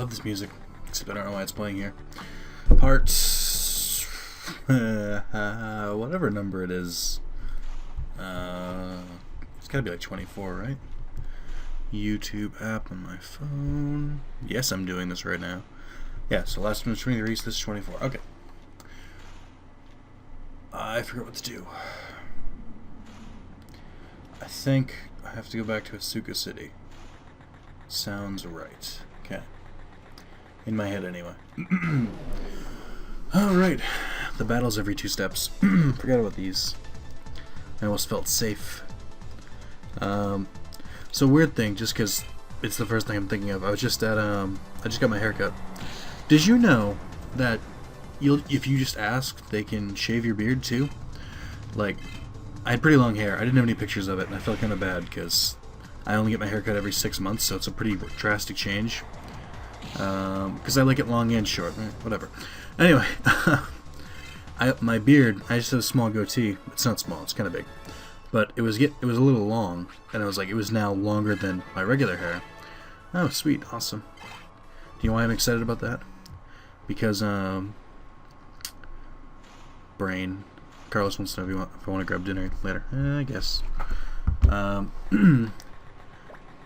love this music, except I don't know why it's playing here. Parts, whatever number it is. It's gotta be like 24, right? YouTube app on my phone. Yes, I'm doing this right now. Yeah, so last one was 23, this is 24. Okay. I forgot what to do. I think I have to go back to Asuka City. Sounds right. Okay. In my head, anyway. Alright. The battle's every 2 steps. Forgot about these. I almost felt safe. So weird thing, just because it's the first thing I'm thinking of. I was just at, I just got my hair cut. Did you know that if you just ask, they can shave your beard too? Like, I had pretty long hair. I didn't have any pictures of it, and I felt kind of bad because I only get my hair cut every 6 months, so it's a pretty drastic change. Because I like it long and short. Whatever. Anyway, my beard, I just have a small goatee. It's not small, it's kind of big. But it was a little long, and I was like, it was now longer than my regular hair. Oh, sweet, awesome. Do you know why I'm excited about that? Because, brain. Carlos wants to know if I want to grab dinner later. I guess.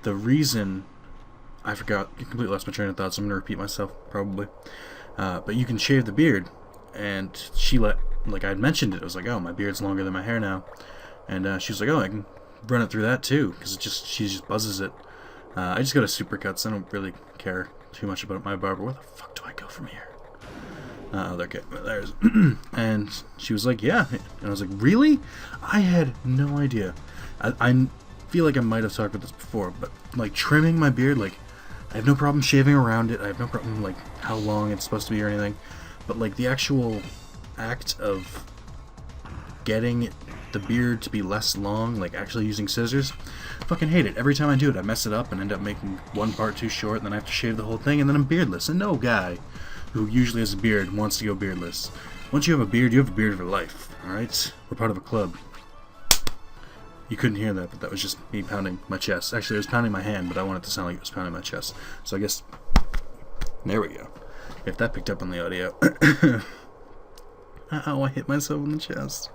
The reason I forgot, I completely lost my train of thought, so I'm going to repeat myself, probably. But you can shave the beard, and like I had mentioned it, I was like, oh, my beard's longer than my hair now. And she was like, oh, I can run it through that too, because she just buzzes it. I just got a supercuts. I don't really care too much about my barber. Where the fuck do I go from here? Okay, there's. And she was like, yeah. And I was like, really? I had no idea. I feel like I might have talked about this before, but like trimming my beard, like I have no problem shaving around it. I have no problem like how long it's supposed to be or anything. But like the actual act of getting the beard to be less long, like actually using scissors, I fucking hate it. Every time I do it, I mess it up and end up making one part too short, and then I have to shave the whole thing, and then I'm beardless. And no guy who usually has a beard wants to go beardless. Once you have a beard, you have a beard for life. Alright? We're part of a club. You couldn't hear that, but that was just me pounding my chest. Actually, it was pounding my hand, but I wanted it to sound like it was pounding my chest. So I guess... There we go. If that picked up on the audio. Ow, I hit myself in the chest.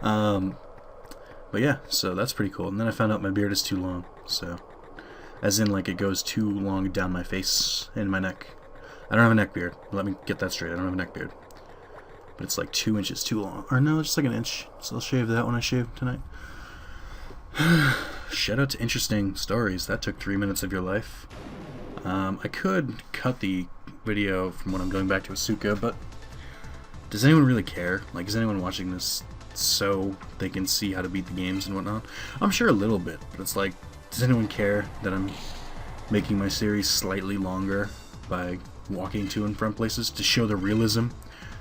But yeah, so that's pretty cool. And then I found out my beard is too long. So, as in, like, it goes too long down my face and my neck. I don't have a neck beard. Let me get that straight. I don't have a neck beard. But it's like 2 inches too long. Or no, just like an inch. So I'll shave that when I shave tonight. Shout out to interesting stories. That took 3 minutes of your life. I could cut the video from when I'm going back to Asuka, but does anyone really care? Like, is anyone watching this so they can see how to beat the games and whatnot? I'm sure a little bit, but it's like, does anyone care that I'm making my series slightly longer by walking to and from places to show the realism,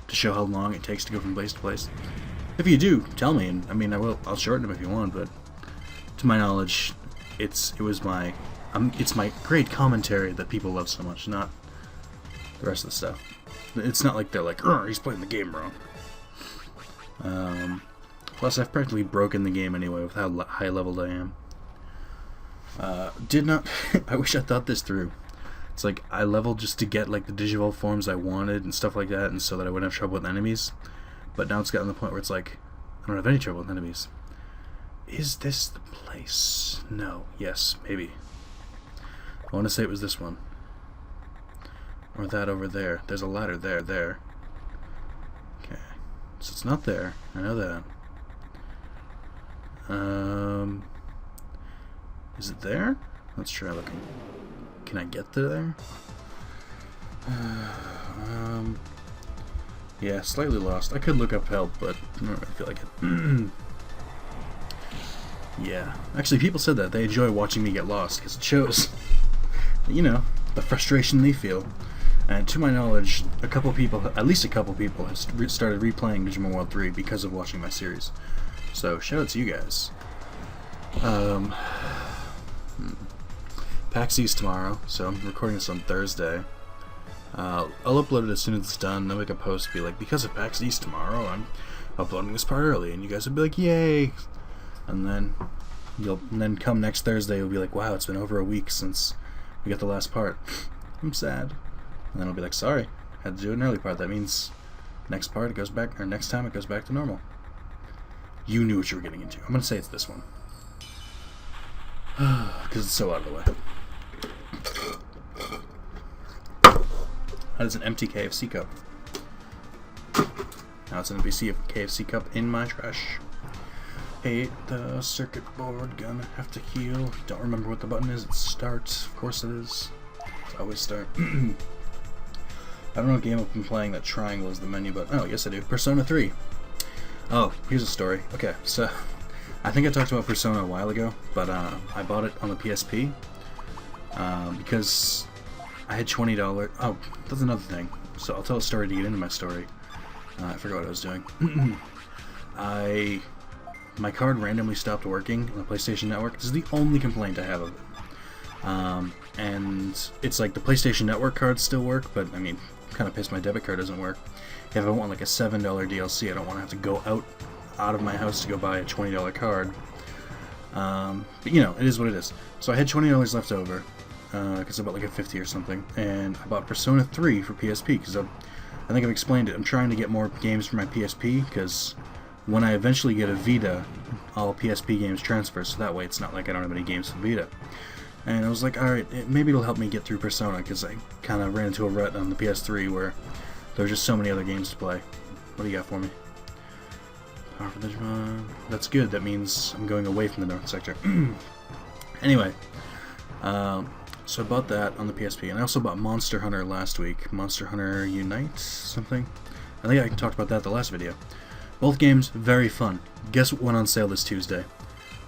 to show how long it takes to go from place to place? If you do, tell me, and I mean, I'll shorten them if you want, but to my knowledge, it's my great commentary that people love so much, not the rest of the stuff. It's not like they're like, he's playing the game wrong. Plus, I've practically broken the game anyway with how high leveled I am. I wish I thought this through. It's like, I leveled just to get like the Digivolve forms I wanted and stuff like that, and so that I wouldn't have trouble with enemies. But now it's gotten to the point where it's like, I don't have any trouble with enemies. Is this the place? No. Yes. Maybe. I want to say it was this one. Or that over there. There's a ladder there. Okay. So it's not there. I know that. Is it there? Let's try looking. Can I get to there? Yeah, slightly lost. I could look up help, but I don't really feel like it. Yeah. Actually, people said that. They enjoy watching me get lost, because it shows, you know, the frustration they feel. And to my knowledge, at least a couple people, have started replaying Digimon World 3 because of watching my series. So, shout out to you guys. PAX East tomorrow, so I'm recording this on Thursday. I'll upload it as soon as it's done, then make a post, be like, because of PAX East tomorrow, I'm uploading this part early, and you guys will be like, yay! And then come next Thursday, you'll be like, wow, it's been over a week since we got the last part. I'm sad. And then it'll be like, sorry, had to do an early part. That means next part it goes back, or next time it goes back to normal. You knew what you were getting into. I'm gonna say it's this one. Because it's so out of the way. That is an empty KFC cup. Now it's an empty KFC cup in my trash. Ate the circuit board, gonna have to heal. Don't remember what the button is. It's start. Of course it is. It's always start. I don't know what game I've been playing that triangle is the menu, but oh, yes I do. Persona 3. Oh, here's a story. Okay, so I think I talked about Persona a while ago, but I bought it on the PSP because I had $20. Oh, that's another thing. So I'll tell a story to get into my story. I forgot what I was doing. My card randomly stopped working on the PlayStation Network. This is the only complaint I have of it. And it's like the PlayStation Network cards still work, but I mean, kind of pissed my debit card doesn't work. If I want like a $7 DLC, I don't want to have to go out of my house to go buy a $20 card. But you know, it is what it is. So I had $20 left over, because I bought like a 50 or something, and I bought Persona 3 for PSP, because I think I've explained it. I'm trying to get more games for my PSP, because when I eventually get a Vita, all PSP games transfer, so that way it's not like I don't have any games for Vita. And I was like, alright, maybe it'll help me get through Persona, because I kind of ran into a rut on the PS3 where there were just so many other games to play. What do you got for me? Power for Digimon. That's good, that means I'm going away from the North Sector. Anyway, so I bought that on the PSP, and I also bought Monster Hunter last week. Monster Hunter Unite, something? I think I talked about that the last video. Both games, very fun. Guess what went on sale this Tuesday?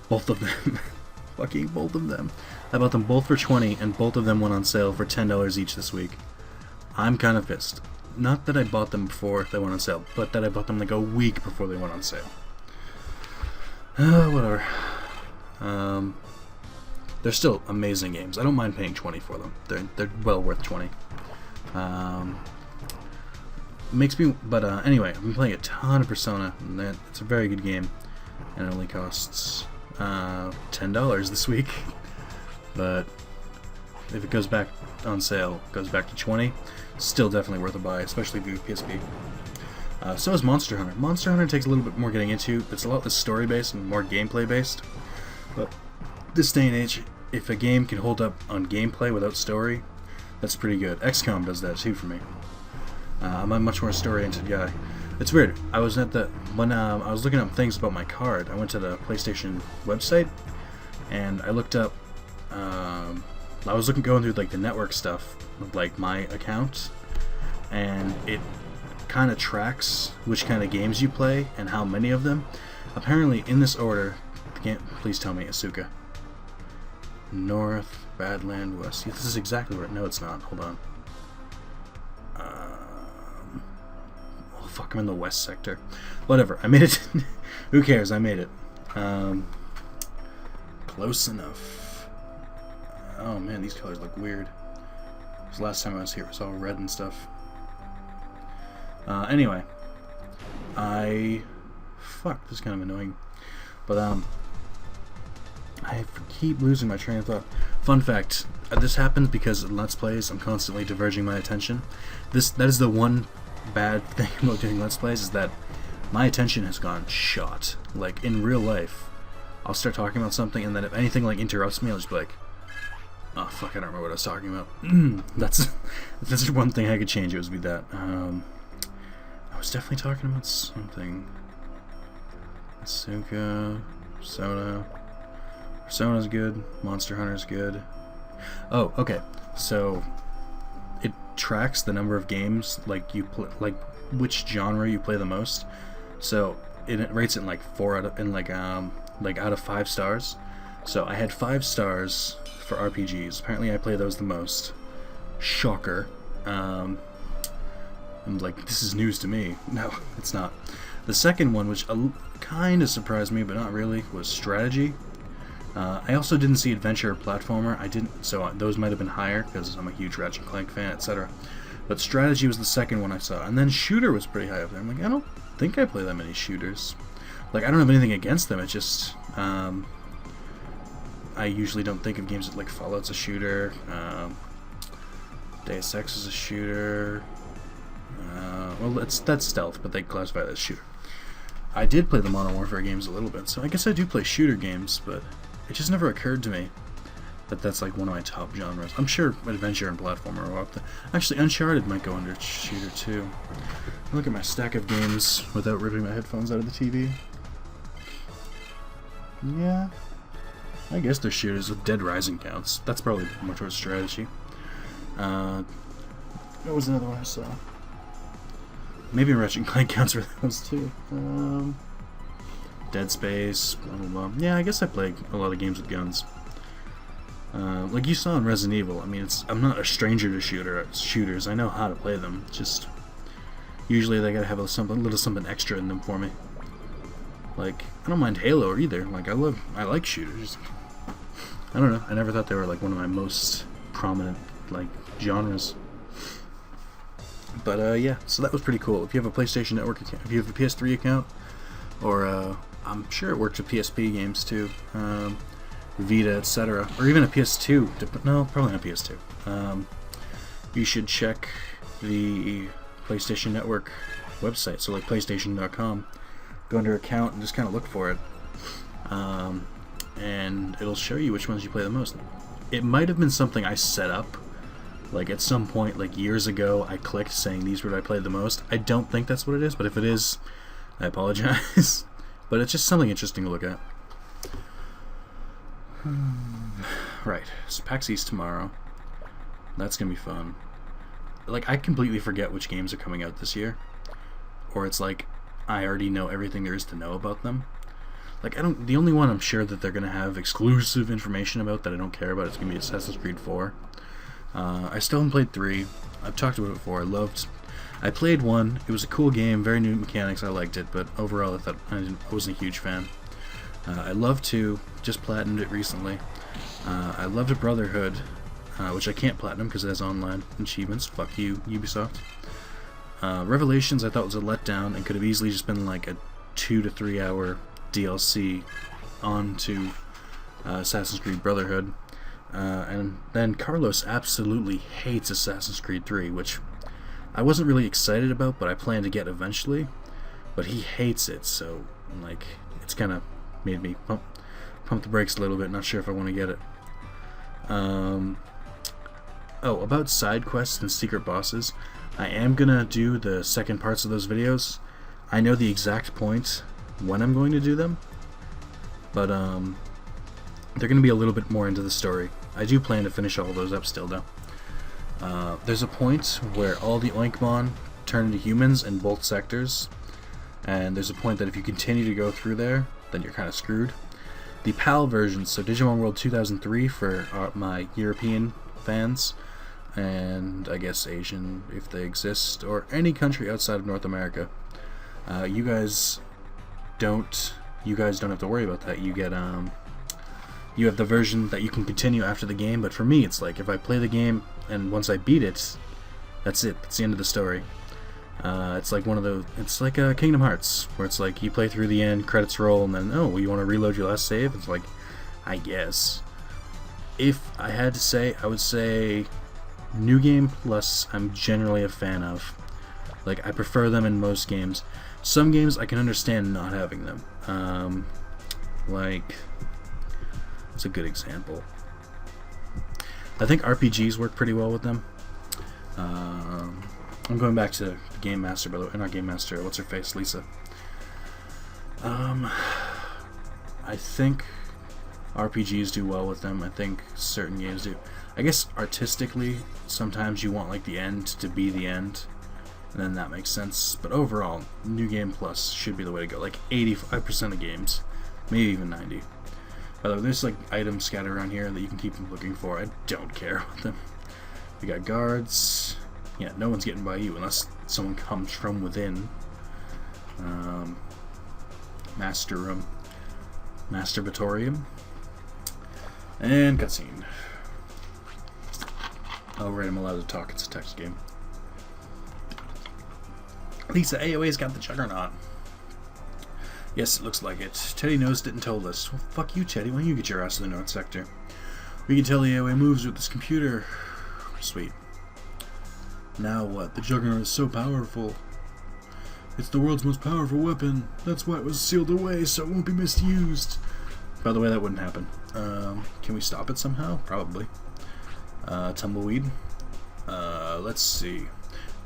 Both of them. Fucking both of them. I bought them both for $20, and both of them went on sale for $10 each this week. I'm kind of pissed. Not that I bought them before they went on sale, but that I bought them like a week before they went on sale. Whatever. They're still amazing games. I don't mind paying $20 for them. They're well worth $20. Makes me, but anyway, I've been playing a ton of Persona, and it's a very good game, and it only costs $10 this week. But if it goes back on sale, it goes back to $20. Still definitely worth a buy, especially if you have PSP. So is Monster Hunter. Monster Hunter takes a little bit more getting into. It's a lot less story-based and more gameplay-based. But this day and age, if a game can hold up on gameplay without story, that's pretty good. XCOM does that too for me. I'm a much more story-oriented guy. It's weird. I was at when I was looking up things about my card, I went to the PlayStation website, and I looked up. I was going through like the network stuff of like my account, and it kind of tracks which kind of games you play and how many of them. Apparently, in this order, please tell me, Asuka. North, Badland, West. This is exactly where. No, it's not. Hold on. Oh fuck! I'm in the West sector. Whatever. I made it. Who cares? I made it. Close enough. Oh man, these colors look weird. Because last time I was here, it was all red and stuff. Anyway, fuck, this is kind of annoying. But I keep losing my train of thought. Fun fact: this happens because in Let's Plays, I'm constantly diverging my attention. That is the one bad thing about doing Let's Plays, is that my attention has gone shot. Like in real life, I'll start talking about something, and then if anything like interrupts me, I'll just be like, oh fuck, I don't remember what I was talking about. That's one thing I could change. It would be that. I was definitely talking about something. Asuka, Persona. Persona's good. Monster Hunter's good. Oh, okay. So it tracks the number of games like you play, like which genre you play the most. So it rates it in like out of 5 stars. So I had 5 stars for RPGs. Apparently I play those the most. Shocker. I'm like, this is news to me. No, it's not. The second one, which kind of surprised me, but not really, was strategy. I also didn't see adventure or platformer. So those might have been higher because I'm a huge Ratchet & Clank fan, etc. But strategy was the second one I saw, and then shooter was pretty high up there. I'm like, I don't think I play that many shooters. Like, I don't have anything against them. It's just I usually don't think of games like Fallout's a shooter. Deus Ex is a shooter. Well, that's stealth, but they classify that as shooter. I did play the Modern Warfare games a little bit, so I guess I do play shooter games, but it just never occurred to me that that's like one of my top genres. I'm sure adventure and platformer are up there. Actually, Uncharted might go under shooter too. Look at my stack of games without ripping my headphones out of the TV. Yeah, I guess they're shooters with Dead Rising counts. That's probably more towards strategy. What was another one I saw? Maybe Ratchet & Clank counts for those too. Dead Space, blah blah blah. Yeah, I guess I play a lot of games with guns. Like you saw in Resident Evil, I mean, I'm not a stranger to shooters. I know how to play them. Just usually they gotta have a little something extra in them for me. Like, I don't mind Halo either. Like, I like shooters. I don't know. I never thought they were like one of my most prominent like genres. But yeah, so that was pretty cool. If you have a PlayStation Network account, if you have a PS3 account, or I'm sure it works with PSP games too, Vita, etc., or even a PS2. No, probably not PS2. You should check the PlayStation Network website. So like PlayStation.com. Go under account and just kind of look for it, and it'll show you which ones you play the most. It might have been something I set up. Like at some point, like years ago, I clicked saying these were what I played the most. I don't think that's what it is, but if it is, I apologize. But it's just something interesting to look at. Right, so PAX East tomorrow. That's gonna be fun. Like, I completely forget which games are coming out this year. Or it's like, I already know everything there is to know about them. Like, the only one I'm sure that they're gonna have exclusive information about that I don't care about is gonna be Assassin's Creed 4. I still haven't played 3. I've talked about it before. I played 1. It was a cool game, very new mechanics. I liked it, but overall I thought I wasn't a huge fan. I love 2. Just platinumed it recently. I loved Brotherhood, which I can't platinum because it has online achievements. Fuck you, Ubisoft. Revelations I thought was a letdown and could have easily just been like a 2 to 3 hour DLC onto Assassin's Creed Brotherhood. And then Carlos absolutely hates Assassin's Creed 3, which I wasn't really excited about, but I plan to get eventually. But he hates it, so like it's kind of made me pump the brakes a little bit. Not sure if I want to get it. Oh, about side quests and secret bosses, I am gonna do the second parts of those videos. I know the exact point when I'm going to do them, but they're gonna be a little bit more into the story. I do plan to finish all those up still, though. There's a point where all the Oinkmon turn into humans in both sectors, and there's a point that if you continue to go through there, then you're kind of screwed. The PAL version, so Digimon World 2003 for my European fans, and I guess Asian if they exist, or any country outside of North America. You guys don't have to worry about that. You get you have the version that you can continue after the game, but for me it's like if I play the game and once I beat it, that's it. That's the end of the story. It's like it's like Kingdom Hearts, where it's like you play through the end, credits roll, and then you want to reload your last save. It's like, I guess. If I had to say, I would say New Game Plus I'm generally a fan of. Like, I prefer them in most games. Some games I can understand not having them. Like, what's a good example? I think RPGs work pretty well with them. I'm going back to the Game Master, by the way. Not Game Master, what's her face? Lisa. I think RPGs do well with them. I think certain games do. I guess artistically, sometimes you want like the end to be the end, and then that makes sense. But overall, New Game Plus should be the way to go. Like 85% of games, maybe even 90%. By the way, there's like items scattered around here that you can keep looking for. I don't care about them. We got guards. Yeah, no one's getting by you unless someone comes from within. Master room. Masturbatorium. And cutscene. Oh right, I'm allowed to talk. It's a text game. Lisa, AOA's got the Juggernaut. Yes, it looks like it. Teddy knows it and told us. Well, fuck you, Teddy. Why don't you get your ass to the North Sector? We can tell the AOA moves with this computer. Sweet. Now what? The Juggernaut is so powerful. It's the world's most powerful weapon. That's why it was sealed away, so it won't be misused. By the way, that wouldn't happen. Can we stop it somehow? Probably. Tumbleweed. Let's see.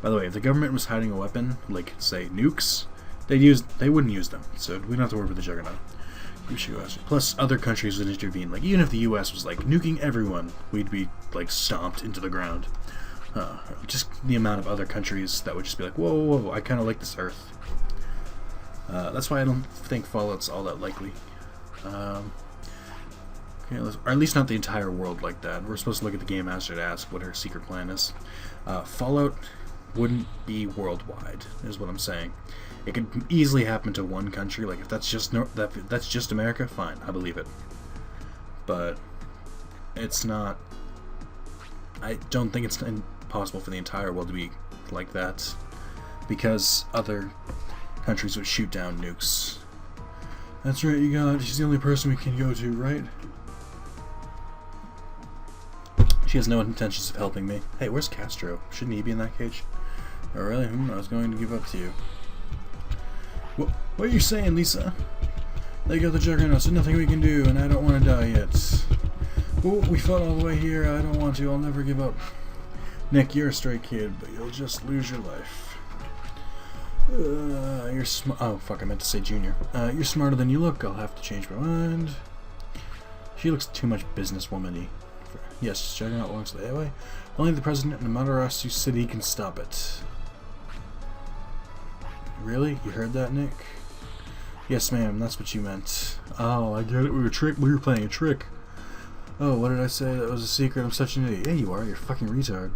By the way, if the government was hiding a weapon, like, say, nukes, they wouldn't use them, so we don't have to worry with the Juggernaut. Plus, other countries would intervene. Like, even if the U.S. was, like, nuking everyone, we'd be, like, stomped into the ground. Just the amount of other countries that would just be like, whoa, whoa, whoa, I kind of like this Earth. That's why I don't think Fallout's all that likely. Okay, or at least not the entire world like that. We're supposed to look at the Game Master to ask what her secret plan is. Fallout wouldn't be worldwide, is what I'm saying. It could easily happen to one country. Like, if that's just that's just America, fine, I believe it. But it's not. I don't think it's possible for the entire world to be like that, because other countries would shoot down nukes. That's right, you got it. She's the only person we can go to, right? She has no intentions of helping me. Hey, where's Castro? Shouldn't he be in that cage? Oh, really? I was going to give up to you. What are you saying, Lisa? They got the Juggernaut, so nothing we can do, and I don't want to die yet. Oh, we fought all the way here. I don't want to. I'll never give up. Nick, you're a stray kid, but you'll just lose your life. You're smart. Oh, fuck, I meant to say Junior. You're smarter than you look. I'll have to change my mind. She looks too much businesswoman-y. Yes, Juggernaut belongs to the AOA. Only the president in Amaterasu City can stop it. Really? You heard that, Nick? Yes, ma'am. That's what you meant. Oh, I get it. We were playing a trick. Oh, what did I say? That was a secret. I'm such an idiot. Yeah, you are. You're a fucking retard.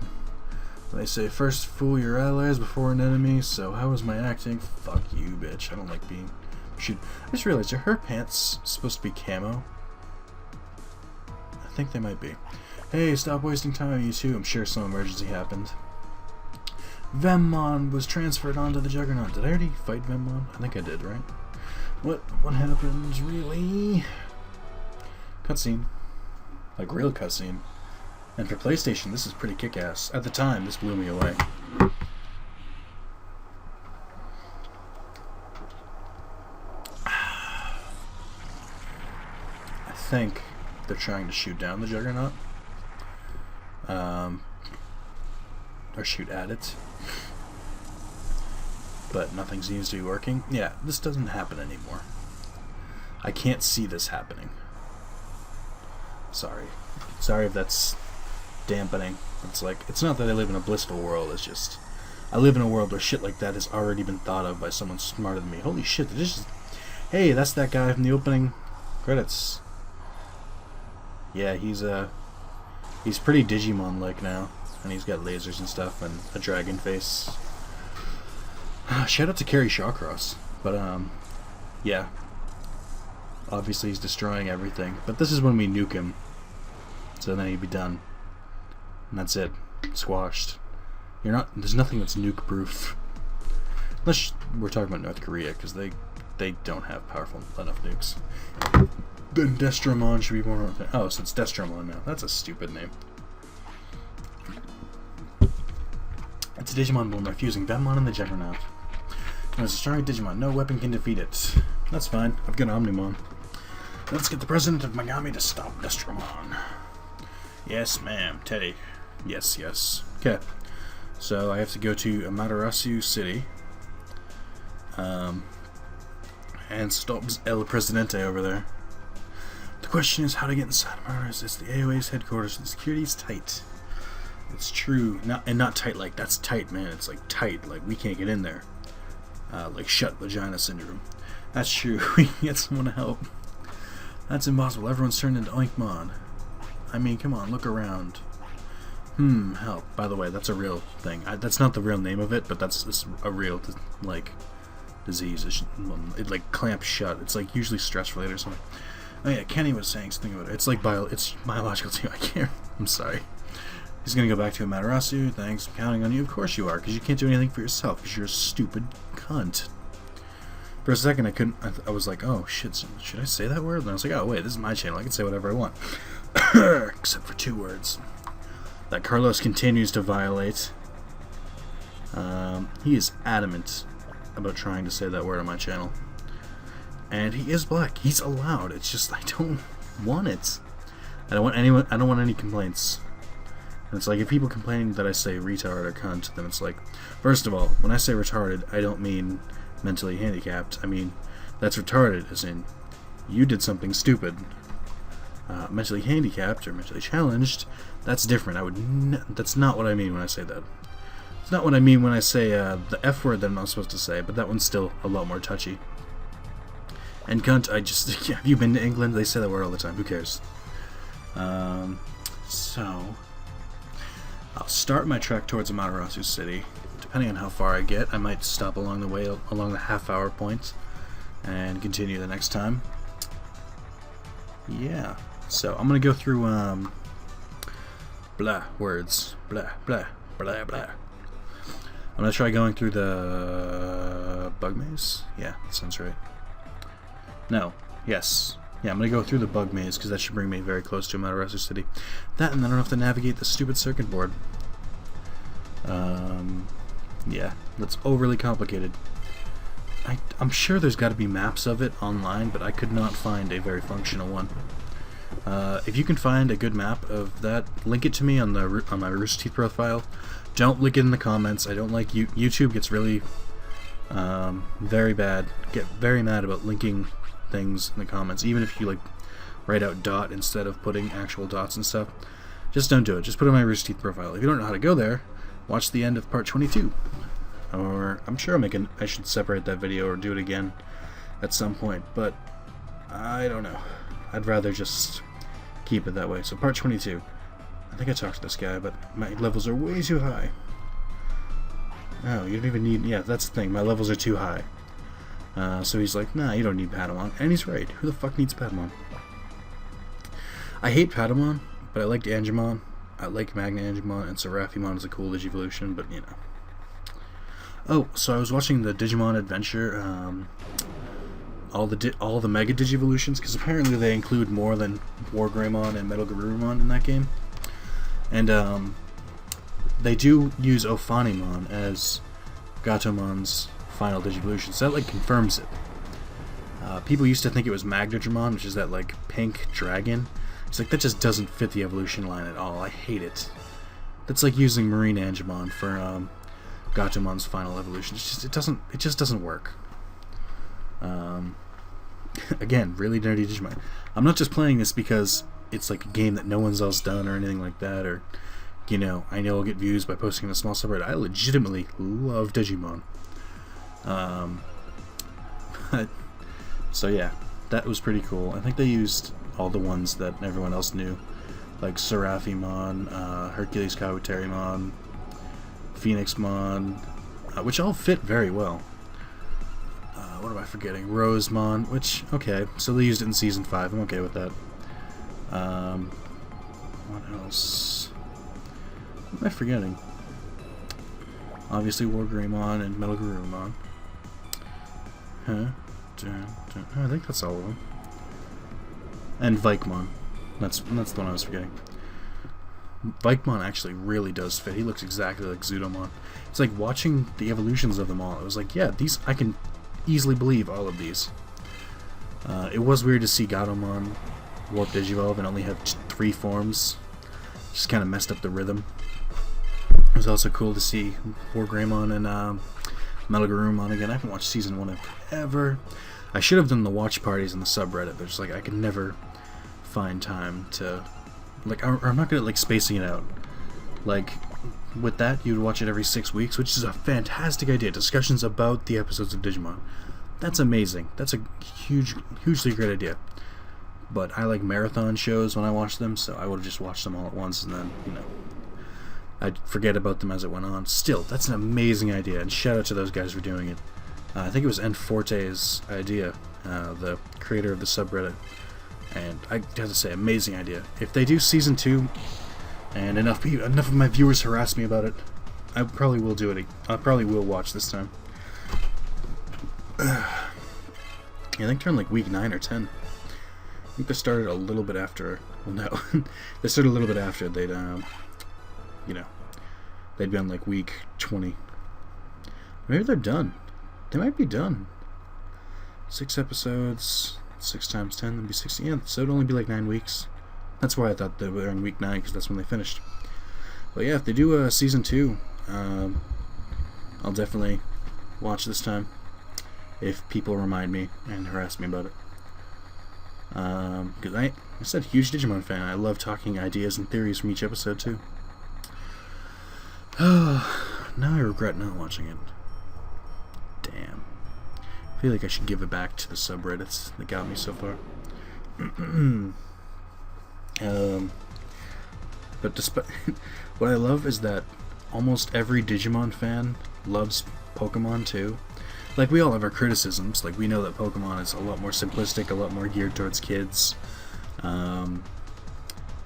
They say first fool your allies before an enemy, so how was my acting? Fuck you, bitch. I don't like being... Shoot. I just realized, are her pants supposed to be camo? I think they might be. Hey, stop wasting time, you two. I'm sure some emergency happened. Vemmon was transferred onto the Juggernaut. Did I already fight Vemmon? I think I did, right? What happened, really? Cutscene. Like, real cutscene. And for PlayStation, this is pretty kick-ass. At the time, this blew me away. I think they're trying to shoot down the Juggernaut. Or shoot at it. But nothing seems to be working. Yeah, this doesn't happen anymore. I can't see this happening. Sorry. Sorry if that's dampening. It's like, it's not that I live in a blissful world, it's just I live in a world where shit like that has already been thought of by someone smarter than me. Holy shit, this is... Hey, that's that guy from the opening credits. Yeah, he's pretty Digimon-like now. And he's got lasers and stuff and a dragon face. Shout out to Carrie Shawcross. But, yeah. Obviously he's destroying everything. But this is when we nuke him. So then he'd be done. And that's it. Squashed. There's nothing that's nuke-proof. Unless we're talking about North Korea, because they don't have powerful enough nukes. Then Destromon should be more... Oh, so it's Destromon now. That's a stupid name. It's a Digimon born by fusing Vemmon and the Juggernaut. It's a strong Digimon. No weapon can defeat it. That's fine. I've got Omnimon. Let's get the president of Megami to stop Destromon. Yes, ma'am. Teddy. Yes, yes. Okay. So I have to go to Amaterasu City. And stop El Presidente over there. The question is how to get inside Amaterasu. It's the AOA's headquarters. The security's tight. It's true. Not tight like that's tight, man. It's like tight. Like we can't get in there. Like shut vagina syndrome. That's true. We can get someone to help. That's impossible. Everyone's turned into Oinkmon. I mean, come on, look around. Help. By the way, that's a real thing. That's not the real name of it, but that's a real, like, disease. It like clamps shut. It's like usually stress related or something. Oh yeah, Kenny was saying something about it. It's like it's biological too. I can't. I'm sorry. He's gonna go back to Amaterasu. Thanks. I'm counting on you. Of course you are, because you can't do anything for yourself, because you're a stupid cunt. For a second, I couldn't. I was like, oh shit, should I say that word? And I was like, oh wait, this is my channel. I can say whatever I want, except for 2 words that Carlos continues to violate. He is adamant about trying to say that word on my channel. And he is black. He's allowed. It's just I don't want it. I don't want any complaints. And it's like if people complain that I say retard or cunt, then it's like, first of all, when I say retarded, I don't mean mentally handicapped. I mean that's retarded, as in you did something stupid. Mentally handicapped or mentally challenged, that's different. That's not what I mean when I say that. It's not what I mean when I say the F word that I'm not supposed to say, but that one's still a lot more touchy. And cunt, have you been to England? They say that word all the time. Who cares? So, I'll start my trek towards Amaterasu City. Depending on how far I get, I might stop along the way, along the half-hour point, and continue the next time. Yeah. So, I'm gonna go through, blah words. Blah, blah, blah, blah. I'm gonna try going through the bug maze. Yeah, that sounds right. No. Yes. Yeah, I'm gonna go through the bug maze because that should bring me very close to Amaterasu City. That, and then I don't have to navigate the stupid circuit board. Yeah, that's overly complicated. I'm sure there's got to be maps of it online, but I could not find a very functional one. If you can find a good map of that, link it to me on my Rooster Teeth profile. Don't link it in the comments. I don't like YouTube gets really very bad. Get very mad about linking things in the comments, even if you like write out dot instead of putting actual dots and stuff. Just don't do it. Just put it on my Rooster Teeth profile. If you don't know how to go there, watch the end of part 22. Or I'm sure I should separate that video or do it again at some point, but I don't know. I'd rather just keep it that way. So part 22. I think I talked to this guy, but my levels are way too high. Oh, you don't even need... Yeah, that's the thing. My levels are too high. So he's like, nah, you don't need Patamon. And he's right. Who the fuck needs Patamon? I hate Patamon, but I liked Angemon. I like Magna Angemon, and Seraphimon is a cool Digivolution, but you know. Oh, so I was watching the Digimon Adventure, all the Mega Digivolutions, because apparently they include more than Wargreymon and Metal Garurumon in that game. And they do use Ophanimon as Gatomon's final Digivolution, so that like confirms it. People used to think it was Magdadramon, which is that like pink dragon. It's like that just doesn't fit the evolution line at all. I hate it. That's like using Marine Angemon for Gatomon's final evolution. It just doesn't work. Again, really nerdy Digimon. I'm not just playing this because it's like a game that no one's else done or anything like that, or you know, I know I'll get views by posting in a small subreddit. I legitimately love Digimon. So yeah, that was pretty cool. I think they used all the ones that everyone else knew, like Seraphimon, Hercules Kawuterimon, Phoenixmon, which all fit very well. What am I forgetting? Rosemon, which, okay, so they used it in Season 5. I'm okay with that. What else? What am I forgetting? Obviously Wargreymon and Metal Garurumon. I think that's all of them. And Vikemon. That's the one I was forgetting. Vikemon actually really does fit. He looks exactly like Zudomon. It's like watching the evolutions of them all. It was like, yeah, these I can easily believe all of these. It was weird to see Gatomon warp Digivolve and only have 3 forms. Just kind of messed up the rhythm. It was also cool to see Wargreymon and Metal Garurumon again. I haven't watched Season 1 in forever. I should have done the watch parties in the subreddit, but just like I could never find time to... Like, I'm not good at like spacing it out. Like, with that, you'd watch it every 6 weeks, which is a fantastic idea. Discussions about the episodes of Digimon. That's amazing. That's a hugely great idea. But I like marathon shows when I watch them, so I would have just watched them all at once, and then, you know, I'd forget about them as it went on. Still, that's an amazing idea, and shout out to those guys for doing it. I think it was Enforte's idea, the creator of the subreddit. And I have to say, amazing idea. If they do Season 2, and enough of my viewers harass me about it, I probably will do it. I probably will watch this time. I think they're in like week 9 or 10. I think they started a little bit after. Well, no, they started a little bit after they'd, you know, they'd been like week 20. Maybe they're done. They might be done. 6 episodes, 6 times 10, that'd be 60. Yeah, so it'd only be like 9 weeks. That's why I thought they were in week 9, because that's when they finished. But yeah, if they do a season 2, I'll definitely watch this time if people remind me and harass me about it. Because I said, huge Digimon fan. I love talking ideas and theories from each episode too. Now I regret not watching it. Damn. I feel like I should give it back to the subreddits that got me so far. But despite what I love is that almost every Digimon fan loves Pokemon too. Like, we all have our criticisms. Like, we know that Pokemon is a lot more simplistic, a lot more geared towards kids.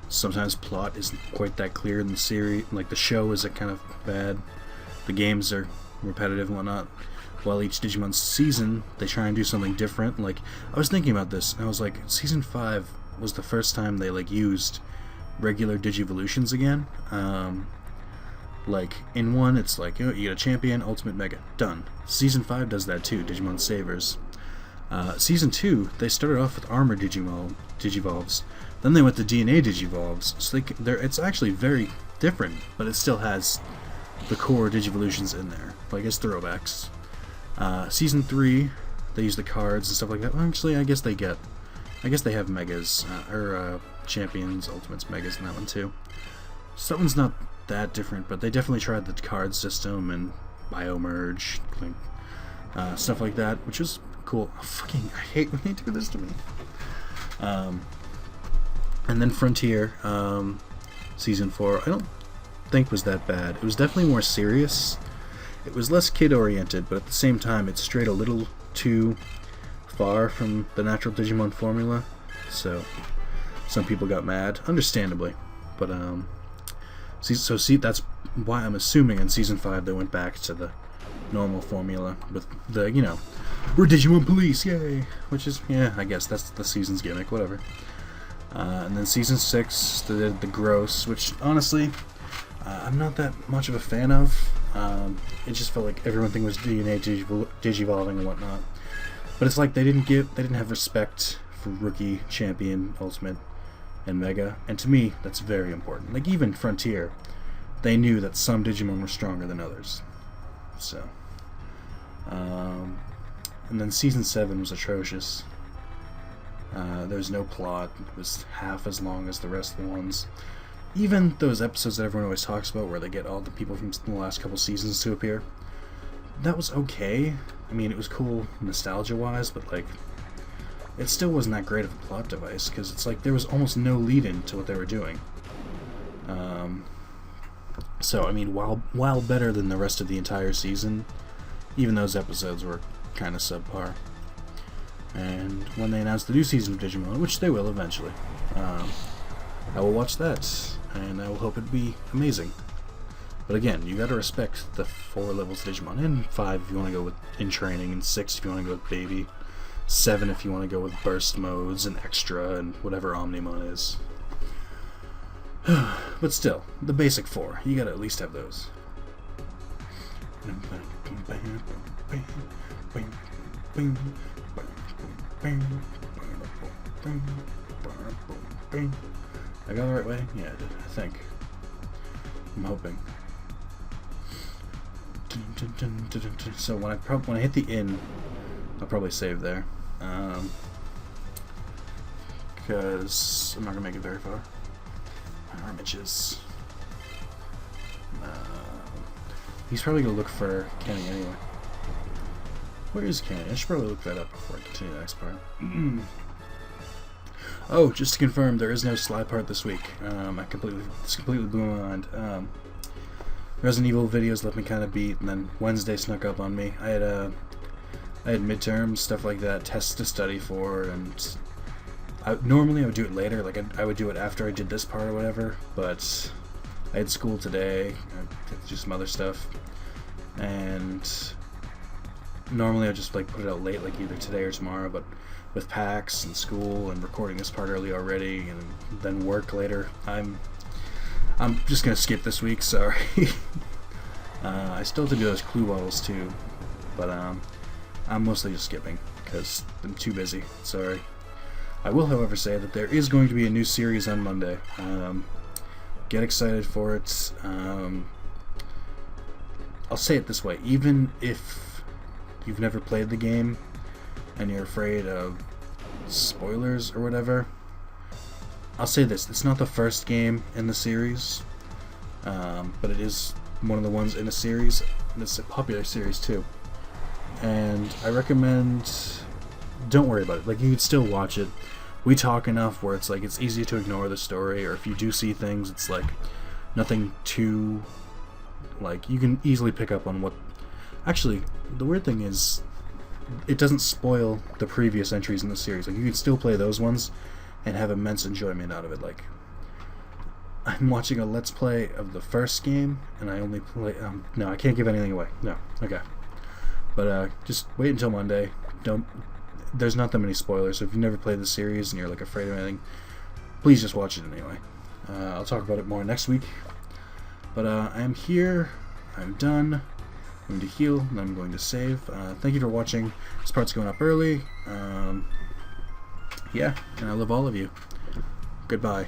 Sometimes plot isn't quite that clear in the series. Like, the show is kind of bad. The games are repetitive and whatnot. While each Digimon season, they try and do something different. Like, I was thinking about this, and I was like, Season 5 was the first time they, like, used regular Digivolutions again. Like, in 1, it's like, you get a champion, ultimate, mega, done. Season 5 does that too, Digimon Savers. Season 2, they started off with Armor Digivolves. Then they went to DNA Digivolves. So it's actually very different, but it still has the core Digivolutions in there. Like, it's throwbacks. Season 3, they use the cards and stuff like that. Well, actually, I guess they have megas, or champions, ultimates, megas in that one too. So that one's not that different, but they definitely tried the card system and biomerge, like, stuff like that, which is cool. I hate when they do this to me. And then Frontier, Season 4, I don't think was that bad. It was definitely more serious. It was less kid-oriented, but at the same time, it strayed a little too far from the natural Digimon formula, so some people got mad, understandably. But that's why I'm assuming in Season 5 they went back to the normal formula with the, we're Digimon police, yay! Which is, yeah, I guess that's the season's gimmick, whatever. And then Season 6, they did the gross, which, honestly, I'm not that much of a fan of. It just felt like everything was DNA digivolving and whatnot. But it's like they didn't have respect for Rookie, Champion, Ultimate, and Mega. And to me, that's very important. Like, even Frontier, they knew that some Digimon were stronger than others. So, and then Season 7 was atrocious. There was no plot. It was half as long as the rest of the ones. Even those episodes that everyone always talks about where they get all the people from the last couple seasons to appear, that was okay. I mean, it was cool nostalgia-wise, but, like, it still wasn't that great of a plot device, because it's like there was almost no lead-in to what they were doing. So, I mean, while better than the rest of the entire season, even those episodes were kind of subpar. And when they announced the new season of Digimon, which they will eventually, I will watch that, and I will hope it be amazing. But again, you gotta respect the 4 levels of Digimon, and 5 if you want to go with in training, and 6 if you want to go with baby, 7 if you want to go with burst modes and extra and whatever Omnimon is. But still, the basic 4, you gotta at least have those. I got the right way? Yeah, I did, I think. I'm hoping. So when I hit the inn, I'll probably save there. Because I'm not gonna make it very far. My arm itches. He's probably gonna look for Kenny anyway. Where is Kenny? I should probably look that up before I continue the next part. Oh, just to confirm, there is no Sly part this week. This completely blew my mind. Resident Evil videos left me kind of beat, and then Wednesday snuck up on me. I had midterms, stuff like that, tests to study for, and normally I would do it later. Like I would do it after I did this part or whatever. But I had school today. I had to do some other stuff, and normally I just like put it out late, like either today or tomorrow. But with PAX and school and recording this part early already, and then work later, I'm just gonna skip this week. Sorry. I still have to do those clue bottles too, but I'm mostly just skipping because I'm too busy. Sorry. I will, however, say that there is going to be a new series on Monday. Get excited for it. I'll say it this way: even if you've never played the game and you're afraid of spoilers or whatever, I'll say this: it's not the first game in the series, but it is one of the ones in a series, and it's a popular series too. And I recommend, don't worry about it. Like, you could still watch it. We talk enough where it's like it's easy to ignore the story, or if you do see things, it's like nothing too, like, you can easily pick up on what. Actually, the weird thing is, it doesn't spoil the previous entries in the series. Like, you can still play those ones and have immense enjoyment out of it. Like, I'm watching a Let's Play of the first game, and I only play. No, I can't give anything away. No, okay. But just wait until Monday. There's not that many spoilers, so if you've never played the series and you're like afraid of anything, please just watch it anyway. I'll talk about it more next week. But I am here. I'm done. I'm going to heal, and I'm going to save. Thank you for watching. This part's going up early. Yeah, and I love all of you. Goodbye.